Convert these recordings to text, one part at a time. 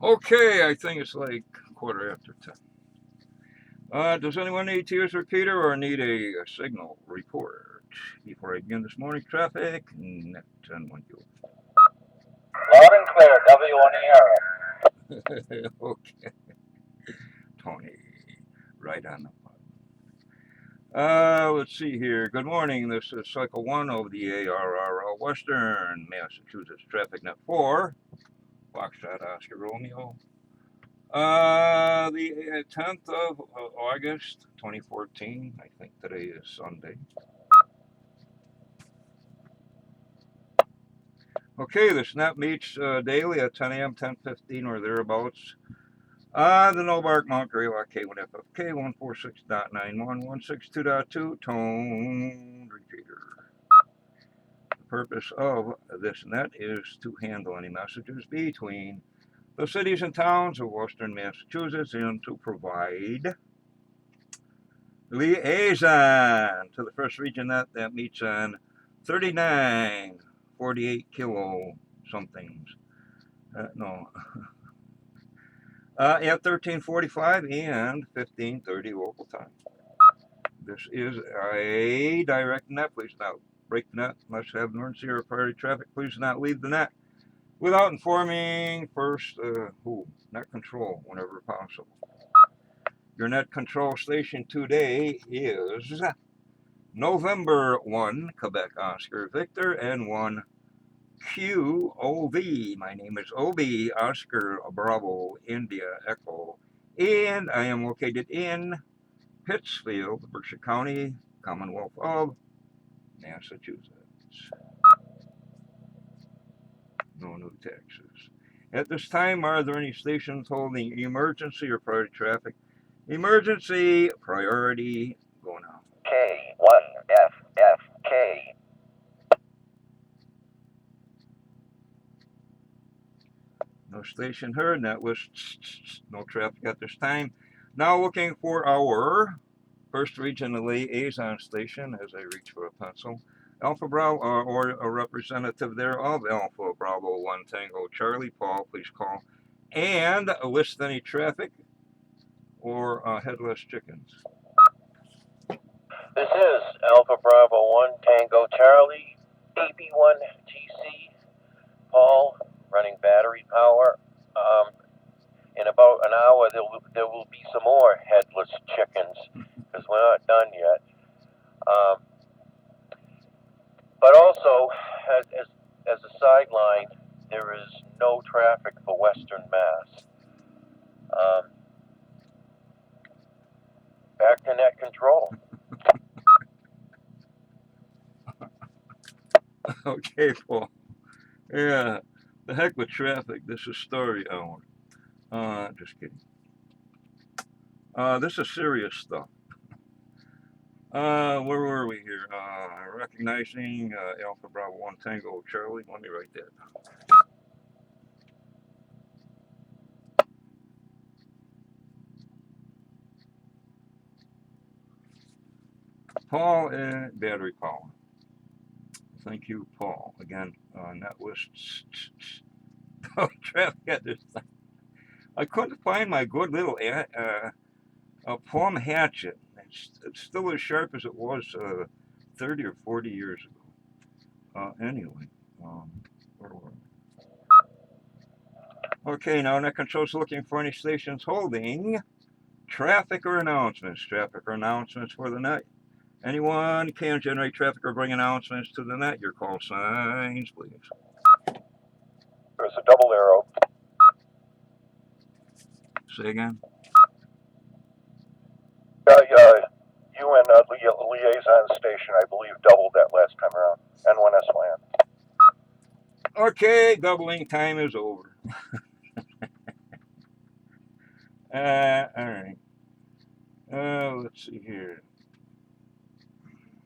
Okay, I think it's like quarter after 10. Does anyone need to use a repeater or need a signal report? Before I begin this morning traffic, net 10 you. Loud and clear, W1ER. Okay, Tony, right on the button. Let's see here. Good morning. This is cycle 1 of the ARRL Western Massachusetts Traffic Net 4. Foxtrot Oscar Romeo. The 10th of August, 2014. I think today is Sunday. Okay, the snap meets daily at 10 a.m., 10:15 or thereabouts. The Nobark Mount Greylock K1FFK 146.91, 162.2 toned repeater. The purpose of this net is to handle any messages between the cities and towns of western Massachusetts and to provide liaison to the first region that meets on 3948 kilo somethings. No. At 13:45 and 15:30 local time. This is a direct net. Please not break the net unless you have an emergency or priority traffic. Please do not leave the net without informing first net control whenever possible. Your net control station today is November 1, Quebec Oscar Victor, and 1 QOV. My name is OB Oscar Bravo India Echo, and I am located in Pittsfield, Berkshire County, Commonwealth of Massachusetts. No new taxes. At this time, are there any stations holding emergency or priority traffic? Emergency priority, go now. K1FFK. No station heard, and that was no traffic at this time. Now looking for our first regional liaison station as I reach for a pencil. Alpha Bravo, or a representative there of Alpha Bravo 1 Tango Charlie. Paul, please call. And list any traffic or headless chickens. This is Alpha Bravo 1 Tango Charlie, AB1TC, Paul, running battery power. In about an hour, there will be some more headless chickens because we're not done yet. But also, as a sideline, there is no traffic for Western Mass. Back to net control. Okay, Paul. Yeah, the heck with traffic. This is story hour. Just kidding. This is serious stuff. Where were we here? Recognizing Alpha Bravo 1 Tango Charlie. Let me write that down. Paul and battery power. Thank you, Paul. Again, that was traffic at this time. I couldn't find my good little plumb hatchet. It's still as sharp as it was 30 or 40 years ago. Anyway, where were we? Okay, now net control's looking for any stations holding traffic or announcements. Traffic or announcements for the net. Anyone can generate traffic or bring announcements to the net. Your call signs, please. There's a double arrow. Say again. UN liaison station, I believe, doubled that last time around. N1SYN. Okay, doubling time is over. All right. Let's see here.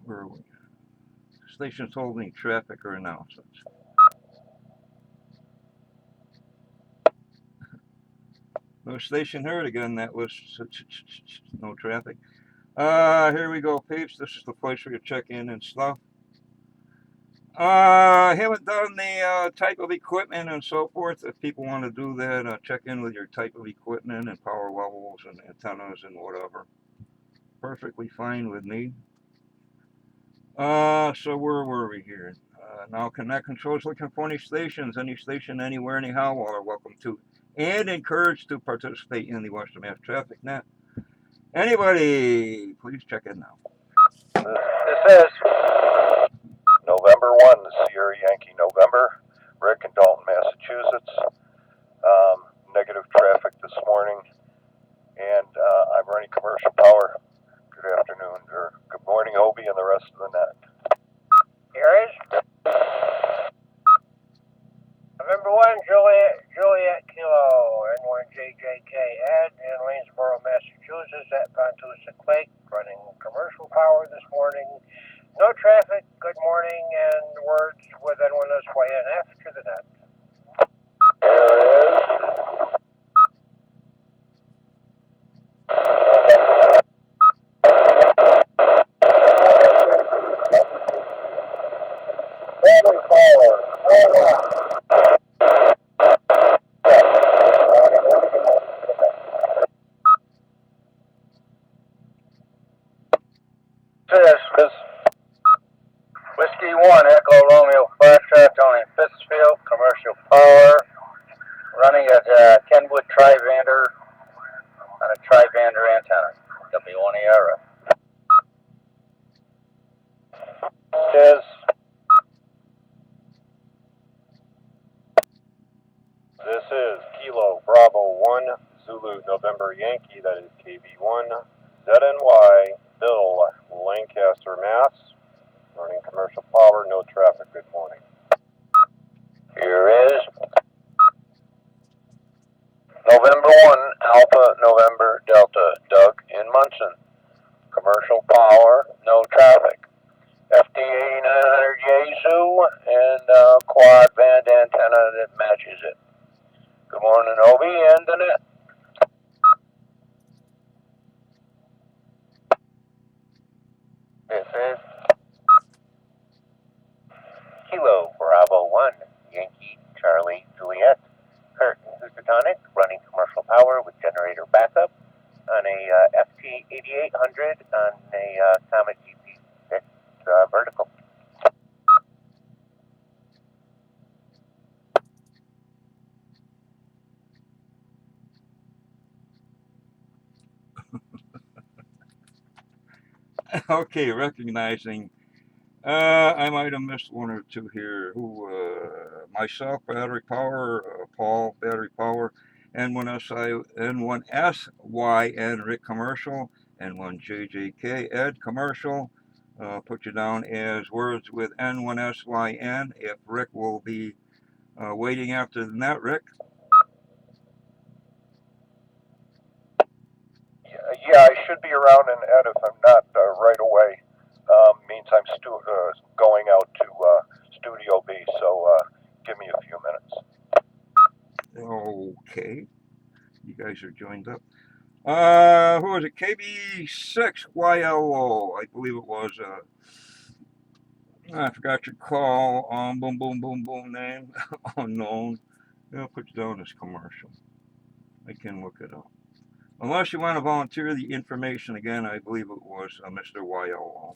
Where are we? Stations holding traffic or announcements. No station heard again. That was no traffic. Here we go, peeps. This is the place where you check in and stuff. I haven't done the type of equipment and so forth. If people want to do that, check in with your type of equipment and power levels and antennas and whatever. Perfectly fine with me. So where were we here? Now connect controls looking for any stations, any station, anywhere, anyhow. All are welcome to and encouraged to participate in the Western Mass Traffic Net. Anybody, please check in now. This is November 1, Sierra Yankee November, Rick in Dalton, Massachusetts. Negative traffic this morning, and I'm running commercial power. Good afternoon, or good morning, Obi, and the rest of the net. Here is November 1, Juliet Kilo, N1JJK Ed in Lanesboro, Massachusetts at Pontusic Lake, running commercial power this morning. No traffic, good morning, and words with N1SYN after the net. Battery power, This is Whiskey 1, Echo Romeo Foxtrot, Tony Fitzfield, commercial power, running at Kenwood Trivander on a Trivander antenna, W1ERF. This is Kilo Bravo 1, Zulu November Yankee, that is KB1, ZNY, Bill, Lancaster, Mass, running commercial power, no traffic, good morning. Here is November 1, Alpha November Delta, Doug in Munson, commercial power, no traffic. FD 8900 Yaesu and quad band antenna that matches it. Good morning, Obi and the net. This is Kilo Bravo 1, Yankee Charlie Juliet, Kurt Housatonic, running commercial power with generator backup on a FT 8800 on a Comet GP6 vertical. Okay, recognizing. I might have missed one or two here. Myself, battery power, Paul, battery power, N1SYN, Rick commercial, N1JJK, Ed commercial. Put you down as words with N1SYN. If Rick will be waiting after the net, Rick. Yeah, I should be around in Ed if I'm not right away. Means I'm going out to Studio B, so give me a few minutes. Okay, you guys are joined up. Who was it? KB6 YLO, I believe it was. I forgot your call. Boom, boom, boom, boom. Name unknown. I'll put you down as commercial. I can look it up. Unless you want to volunteer the information again, I believe it was Mr. YLO.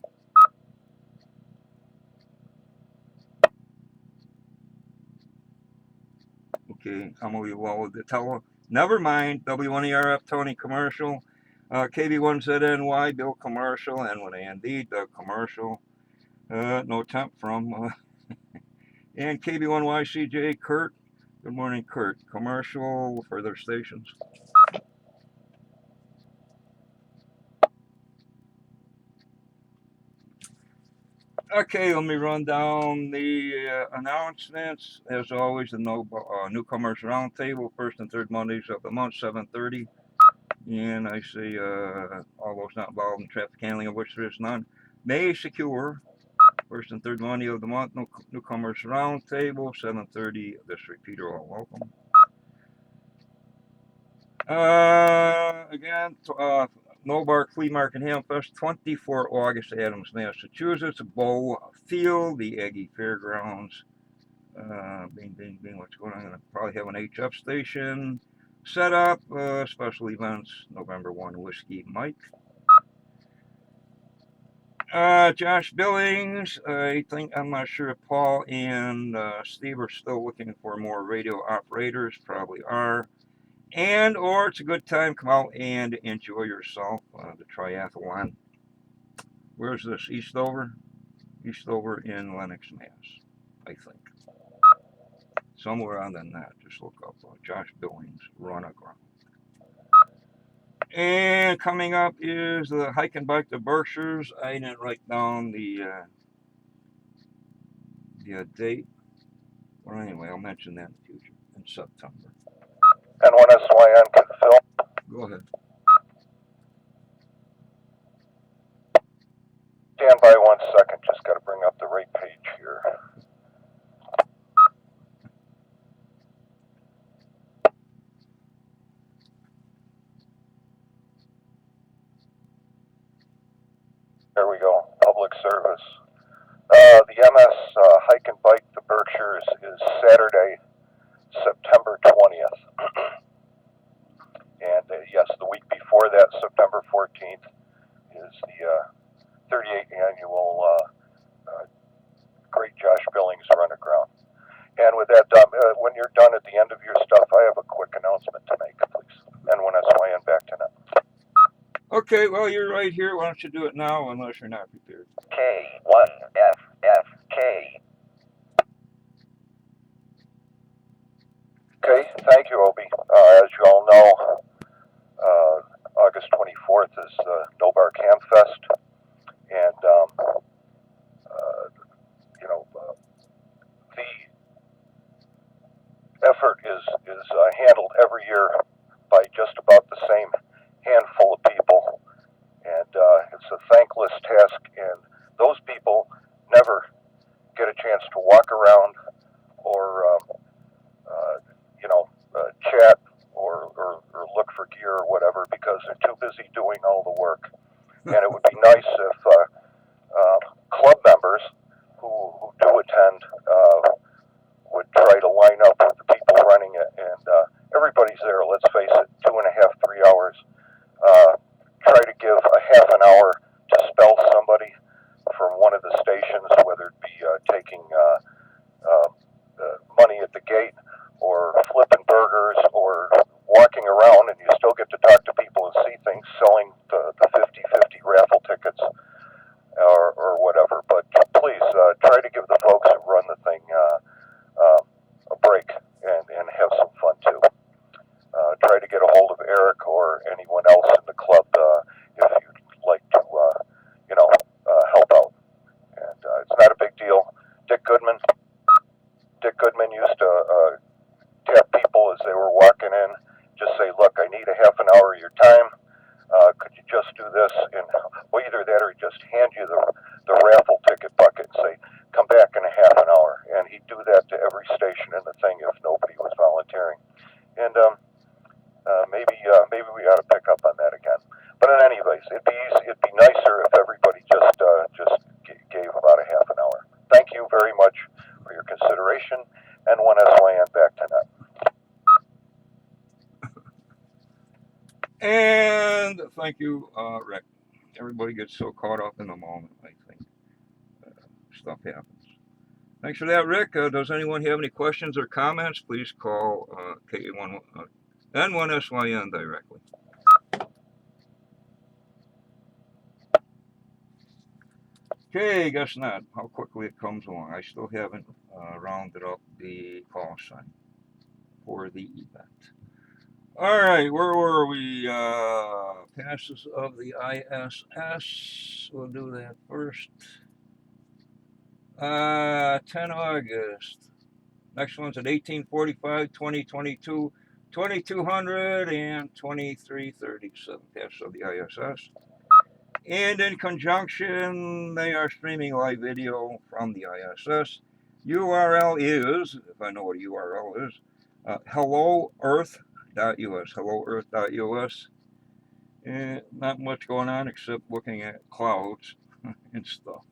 Okay, I'm gonna leave well with the tele. Never mind. W1ERF Tony commercial. KB1ZNY Bill commercial. N1AND Doug commercial. No temp from and KB1YCJ Kurt. Good morning, Kurt. Commercial for their stations. Okay, let me run down the announcements. As always, the newcomers roundtable, first and third Mondays of the month, 7:30. And I say all those not involved in traffic handling, of which there is none, may secure first and third Monday of the month, newcomers roundtable, 7:30. This repeater, all welcome. Again, No Bark Flea Market Hamfest, 24 August, Adams, Massachusetts. Bow Field, the Aggie Fairgrounds. Bing, bing, bing. What's going on? I'm going to probably have an HF station set up. Special events, November 1, Whiskey Mike. Josh Billings, I think, I'm not sure if Paul and Steve are still looking for more radio operators, probably are. And, or it's a good time, come out and enjoy yourself, the triathlon. Where's this, Eastover? Eastover in Lenox, Mass, I think. Somewhere on the net, just look up Josh Billings, Run Aground. And coming up is the Hike and Bike to Berkshires. I didn't write down the date. Well, anyway, I'll mention that in the future, in September. N1SYN can fill. Go ahead. Stand by 1 second, just got to bring up the right page here. There we go, public service. The MS Hike and Bike the Berkshires is Saturday, September 20th. And yes, the week before that, September 14th, is the 38th annual Great Josh Billings Run Aground. And with that, when you're done at the end of your stuff, I have a quick announcement to make, please. N1SYN back to net. Okay, well, you're right here. Why don't you do it now, unless you're not prepared? K1FFK. Okay, thank you, Obi. As you all know, August 24th is No Bark Hamfest, and the effort is handled every year by just about the same handful of people, and it's a thankless task, and those people never get a chance to walk around or chat or look for gear or whatever because they're too busy doing all the work. And it would be nice if club members who do attend would try to line up with the people running it. And everybody's there, let's face it, 2.5, 3 hours. Try to give a half an hour to spell somebody from one of the stations, whether it be taking money at the gate or flipping burgers or walking around, and you still get to talk to people and see things, selling the 50-50 raffle tickets or whatever. But please try to give the folks who run the thing a break and have some fun too. Try to get a hold of Eric or anyone else in the club if you'd like to, help out. And it's not a big deal. Dick Goodman used to tap people as they were walking in. Just say, look, I need a half an hour of your time. Could you just do this? And well, either that or he'd just hand you the raffle ticket bucket and say, come back in a half an hour. And he'd do that to every station in the thing if nobody was volunteering. And maybe we ought to pick up on that again. But anyways, it'd be nicer if everybody just gave about a half an hour. Thank you very much for your consideration. N1SYN back to net. And thank you, Rick. Everybody gets so caught up in the moment, I think. Stuff happens. Thanks for that, Rick. Does anyone have any questions or comments? Please call N1SYN directly. Okay, guess not. How quickly it comes along. I still haven't rounded up the call sign for the event. All right, where were we? Passes of the ISS. We'll do that first. 10 August. Next one's at 1845, 2022, 2200, and 2337. Passes of the ISS. And in conjunction, they are streaming live video from the ISS. URL is, if I know what a URL is, helloearth.us, helloearth.us. Not much going on except looking at clouds and stuff.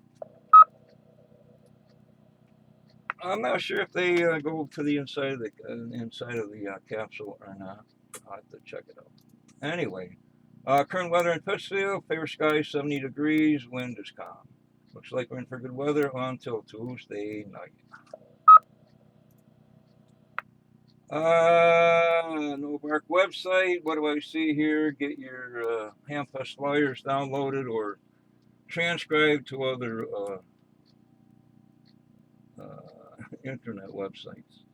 I'm not sure if they go to the inside of the capsule or not. I'll have to check it out. Anyway, current weather in Pittsfield: fair skies, 70 degrees, wind is calm. Looks like we're in for good weather until Tuesday night. No Bark website. What do I see here? Get your Handfest flyers downloaded or transcribed to other internet websites.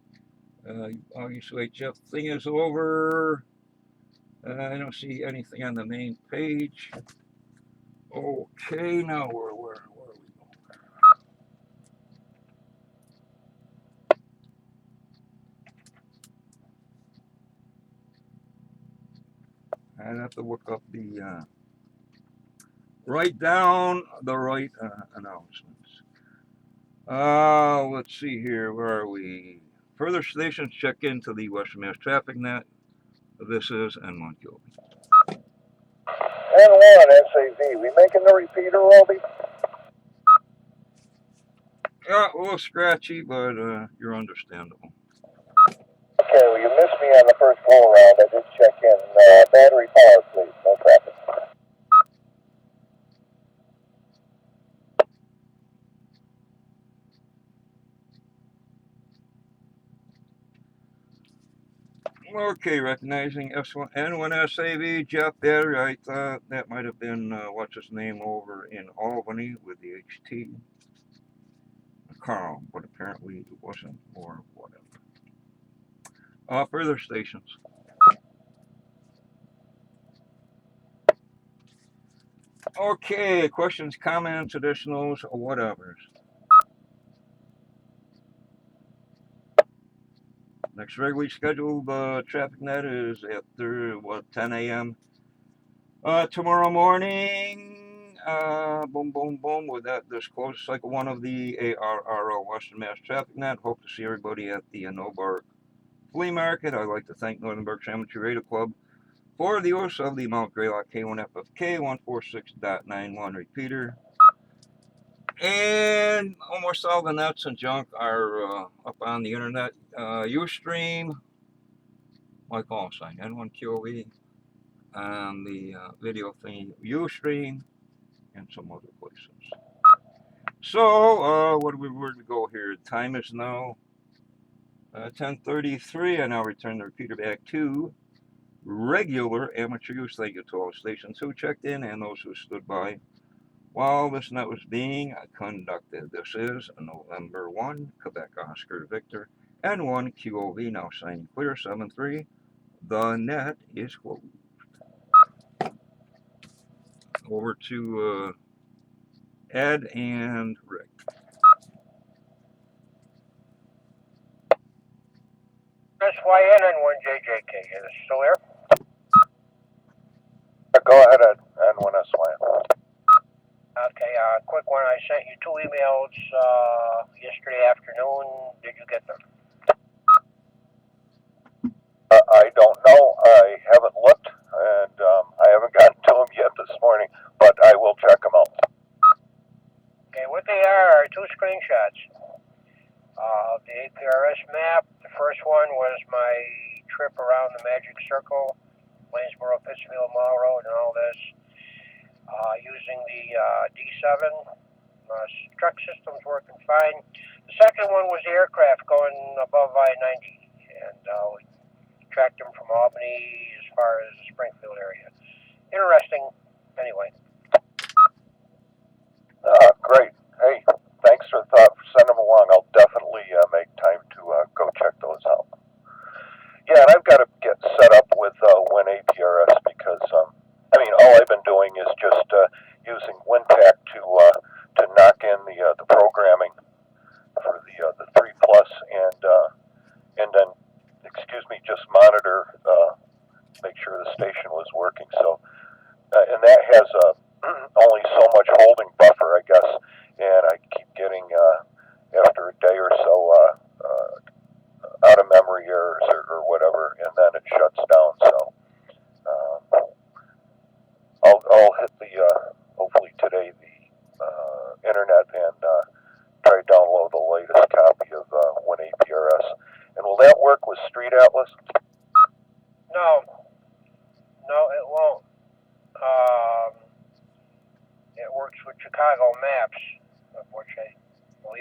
August UHF thing is over. I don't see anything on the main page. Okay, now where are we going? I'd have to look up write down the right announcements. Let's see here. Where are we? Further stations check into the Western Mass Traffic Net. This is N1 QB. N1 SAV, we making the repeater, Roby? Yeah, a little scratchy, but you're understandable. Okay, well, you missed me on the first go around. I did check in. Battery power, please. No traffic. Okay, recognizing N1 SAV, Jeff Battery. I thought that might have been, what's his name, over in Albany with the HT. Carl, but apparently it wasn't, or whatever. Further stations. Okay, questions, comments, additionals, or whatevers. Next regularly scheduled traffic net is at 10 a.m. Tomorrow morning. Boom, boom, boom. With that, this closes cycle one of the ARRO Western Mass Traffic Net. Hope to see everybody at the Nobar Flea Market. I'd like to thank Northern Berkshire Amateur Radio Club for the use of the Mount Greylock K1FFK 146.91 repeater. And almost all the nuts and junk are up on the internet. Ustream, like all sign, N1QOE, on the video thing, Ustream, and some other places. So, where do we go here? Time is now 10:33. I now return the repeater back to regular amateur use. Thank you to all stations who checked in and those who stood by while this net was being conducted. This is November 1, Quebec Oscar Victor, N1 QOV now signing clear 7-3. The net is closed. Over to Ed and Rick. SYN N1JJK, is it still there? Go ahead, N1SYN. Okay, quick one. I sent you 2 emails yesterday afternoon. Did you get them? I don't know. I haven't looked, and I haven't gotten to them yet this morning, but I will check them out. Okay, what they are 2 screenshots of the APRS map. The first one was my trip around the Magic Circle, Waynesboro, Pittsfield, Mall Road, and all this, using the D7. Truck system's working fine. The second one was the aircraft going above I-90, and we tracked them from Albany as far as the Springfield area. Interesting, anyway. Great. Hey, thanks for the thought. Send them along. I'll definitely make time to go check those out. Yeah, and I've got to get set up with WinAPRS because, all I've been doing is just using WinTAC to knock in the programming for the 3 Plus and then, just monitor, make sure the station was working. So, and that has only so much holding buffer, I guess, and I keep getting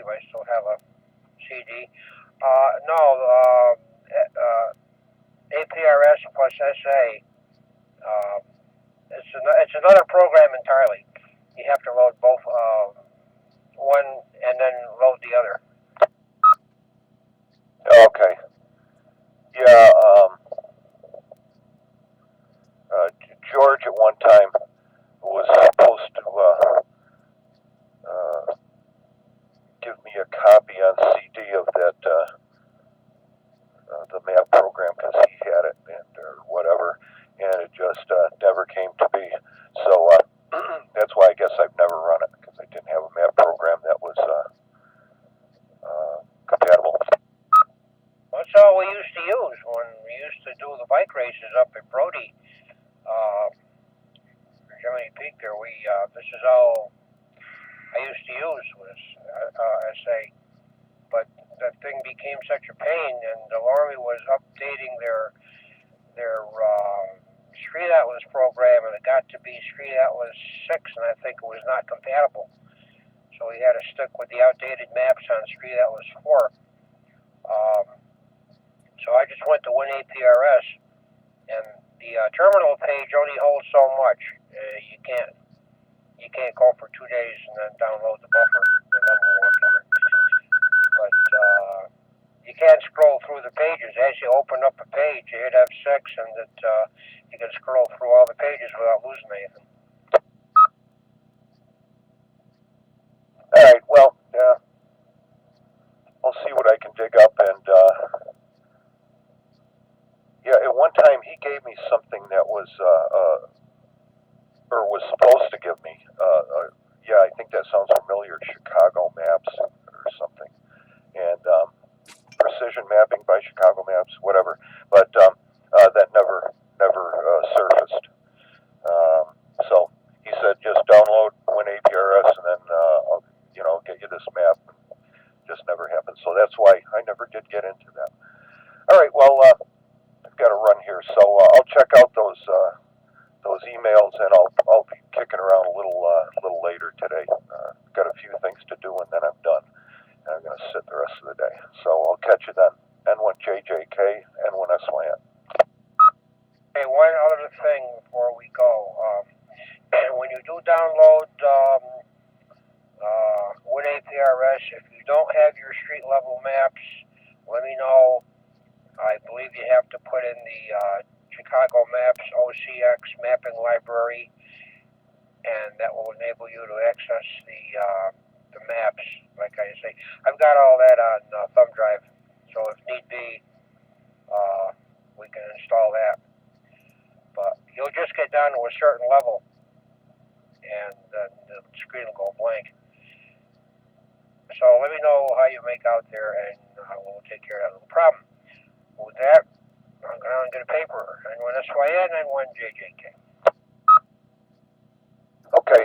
believe I still have a CD. No, APRS plus SA. It's another program entirely. You have to load both one and then load the other. Okay. Yeah. George at one time was supposed to give me a copy on CD of that the map program because he had it or whatever, and it just never came to be. So that's why I guess I've never run it because I didn't have a map program that was compatible. That's all we used to use when we used to do the bike races up at Brody, Jiminy Peak. There, this is all I used to use was SA. But that thing became such a pain, and the Army was updating their Street Atlas program, and it got to be Street Atlas 6, and I think it was not compatible. So we had to stick with the outdated maps on Street Atlas 4. So I just went to WinAPRS, and the terminal page only holds so much. You can't go for 2 days and then download the buffer, the number one time. But you can't scroll through the pages. As you open up a page, you hit F6, and you can scroll through all the pages without losing anything. All right. Well, I'll see what I can dig up, and yeah, at one time he gave me something that was or was supposed to give me. Yeah, I think that sounds familiar. Chicago Maps or something, and precision mapping by Chicago Maps, whatever. But that never surfaced. So he said just download WinAPRS and then I'll get you this map. Just never happened. So that's why I never did get into that. All right. Well, I've got to run here, so I'll check out those emails, and I'll be kicking around a little later today. Got a few things to do, and then I'm done. And I'm going to sit the rest of the day. So I'll catch you then. N1JJK, N1SYN. Hey, one other thing before we go. When you do download WinAPRS, if you don't have your street level maps, let me know. I believe you have to put in the Chicago Maps OCX mapping library, and that will enable you to access the maps. Like I say, I've got all that on thumb drive, so if need be, we can install that. But you'll just get down to a certain level, and then the screen will go blank. So let me know how you make out there, and we'll take care of that little problem. With that, I'm going to get a paper. N1SYN, N1JJK. Okay.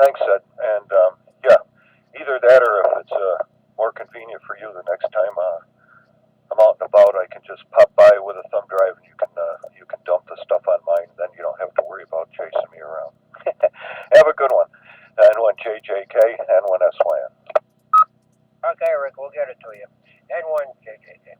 Thanks, Ed. And yeah, either that or if it's more convenient for you the next time I'm out and about, I can just pop by with a thumb drive and you can dump the stuff on mine. Then you don't have to worry about chasing me around. Have a good one. N1JJK, N1SYN. Okay, Rick, we'll get it to you. N1JJK.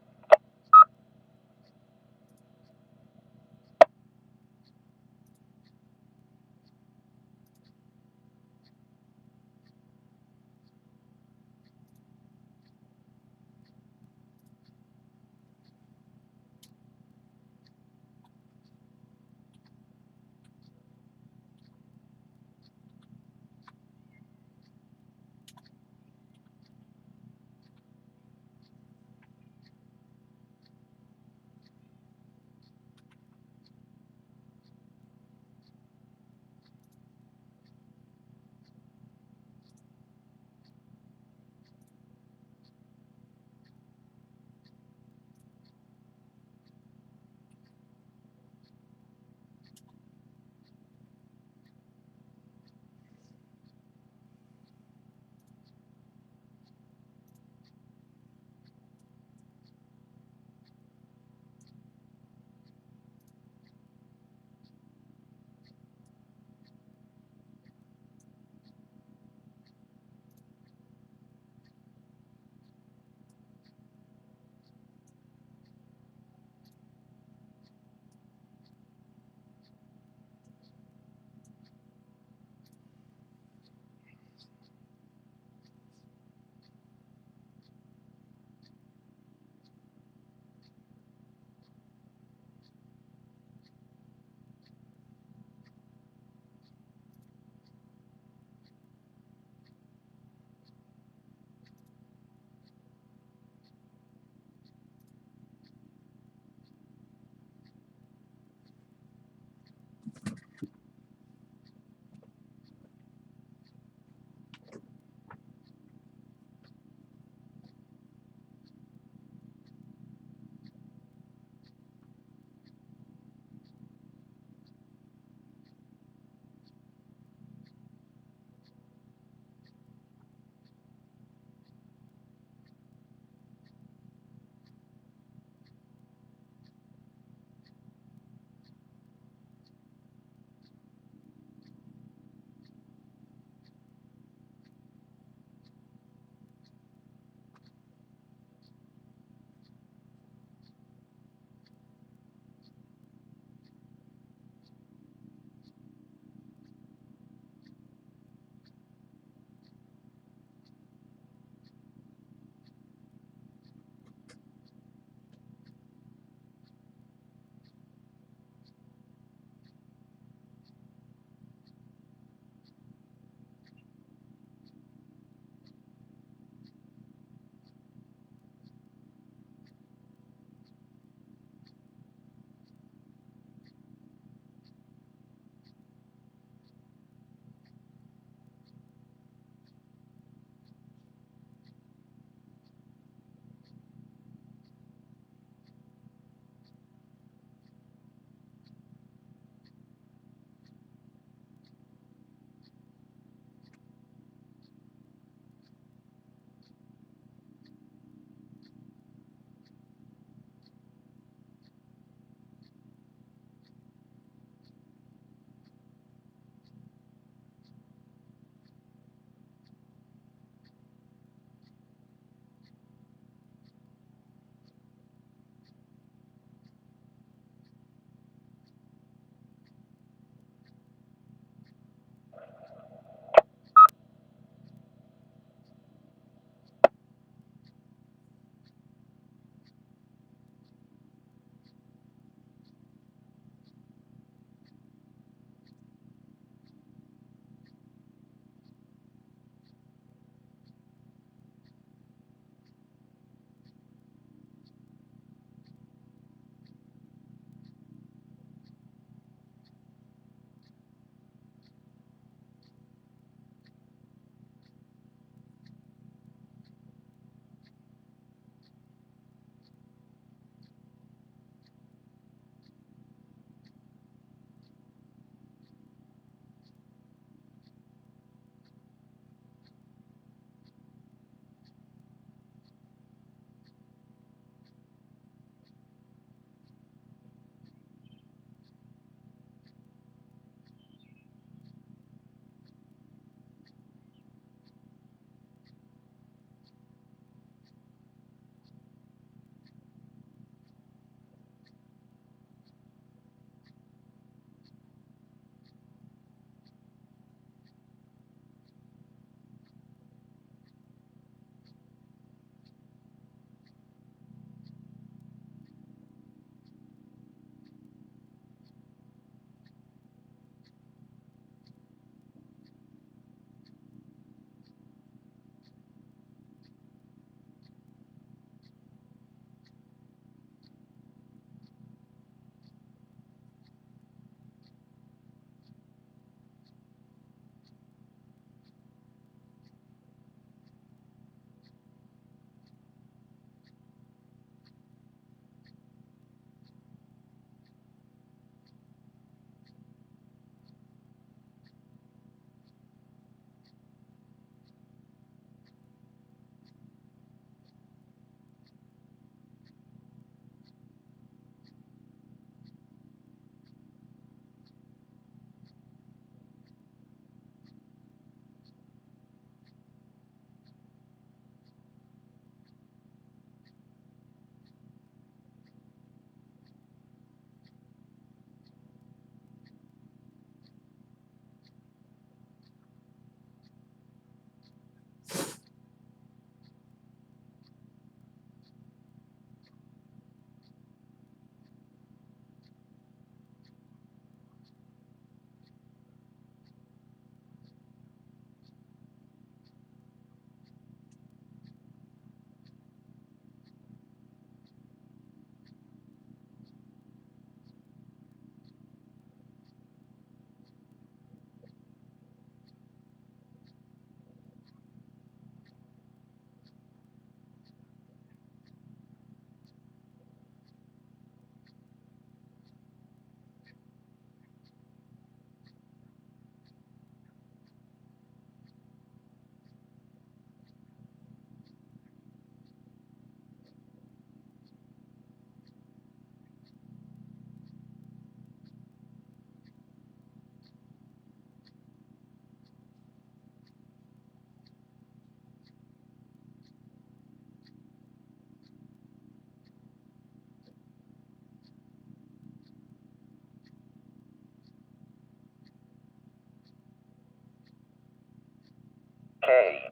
K1FFK.